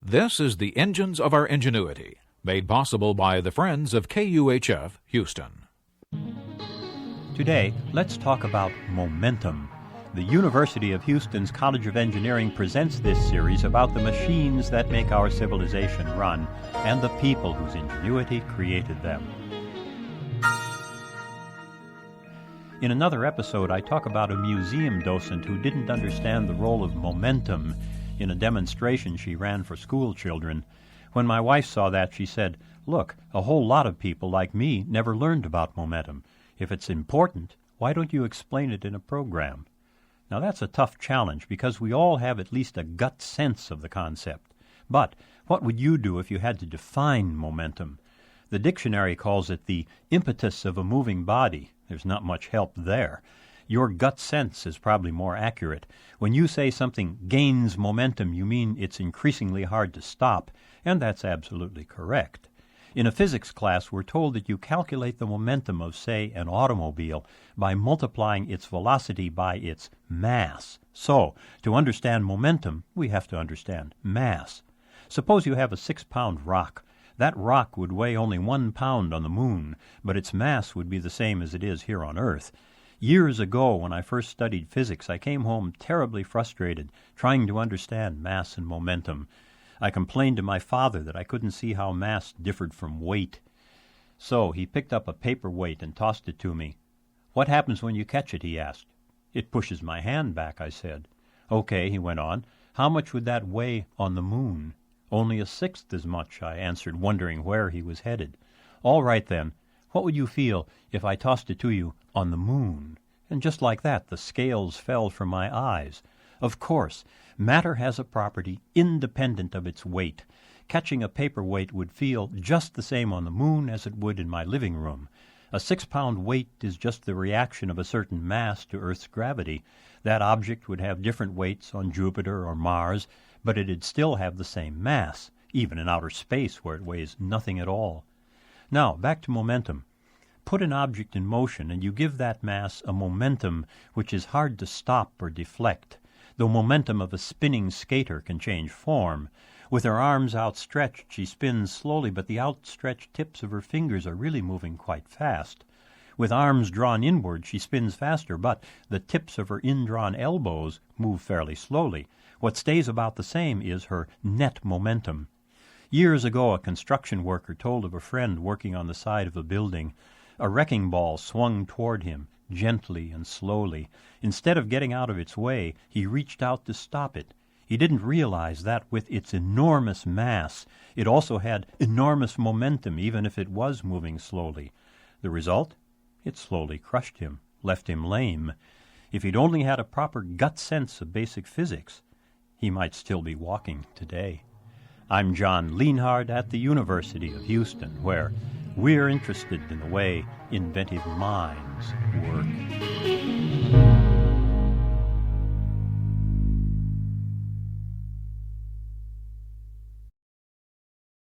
This is the Engines of Our Ingenuity, made possible by the Friends of KUHF Houston. Today, let's talk about momentum. The University of Houston's College of Engineering presents this series about the machines that make our civilization run and the people whose ingenuity created them. In another episode, I talk about a museum docent who didn't understand the role of momentum in a demonstration she ran for school children. When my wife saw that, she said, "Look, a whole lot of people like me never learned about momentum. If it's important, why don't you explain it in a program?" Now that's a tough challenge because we all have at least a gut sense of the concept. But what would you do if you had to define momentum? The dictionary calls it the impetus of a moving body. There's not much help there. Your gut sense is probably more accurate. When you say something gains momentum, you mean it's increasingly hard to stop, and that's absolutely correct. In a physics class, we're told that you calculate the momentum of, say, an automobile by multiplying its velocity by its mass. So, to understand momentum, we have to understand mass. Suppose you have a 6-pound rock. That rock would weigh only 1 pound on the moon, but its mass would be the same as it is here on Earth. Years ago, when I first studied physics, I came home terribly frustrated, trying to understand mass and momentum. I complained to my father that I couldn't see how mass differed from weight. So he picked up a paperweight and tossed it to me. "What happens when you catch it?" he asked. "It pushes my hand back," I said. "Okay," he went on. "How much would that weigh on the moon?" "Only a sixth as much," I answered, wondering where he was headed. "All right, then. What would you feel if I tossed it to you on the moon?" And just like that, the scales fell from my eyes. Of course, matter has a property independent of its weight. Catching a paperweight would feel just the same on the moon as it would in my living room. A 6-pound weight is just the reaction of a certain mass to Earth's gravity. That object would have different weights on Jupiter or Mars, but it'd still have the same mass, even in outer space where it weighs nothing at all. Now, back to momentum. Put an object in motion and you give that mass a momentum which is hard to stop or deflect. The momentum of a spinning skater can change form. With her arms outstretched, she spins slowly, but the outstretched tips of her fingers are really moving quite fast. With arms drawn inward, she spins faster, but the tips of her indrawn elbows move fairly slowly. What stays about the same is her net momentum. Years ago, a construction worker told of a friend working on the side of a building. A wrecking ball swung toward him, gently and slowly. Instead of getting out of its way, he reached out to stop it. He didn't realize that with its enormous mass, it also had enormous momentum, even if it was moving slowly. The result? It slowly crushed him, left him lame. If he'd only had a proper gut sense of basic physics, he might still be walking today. I'm John Lienhard at the University of Houston, where we're interested in the way inventive minds work.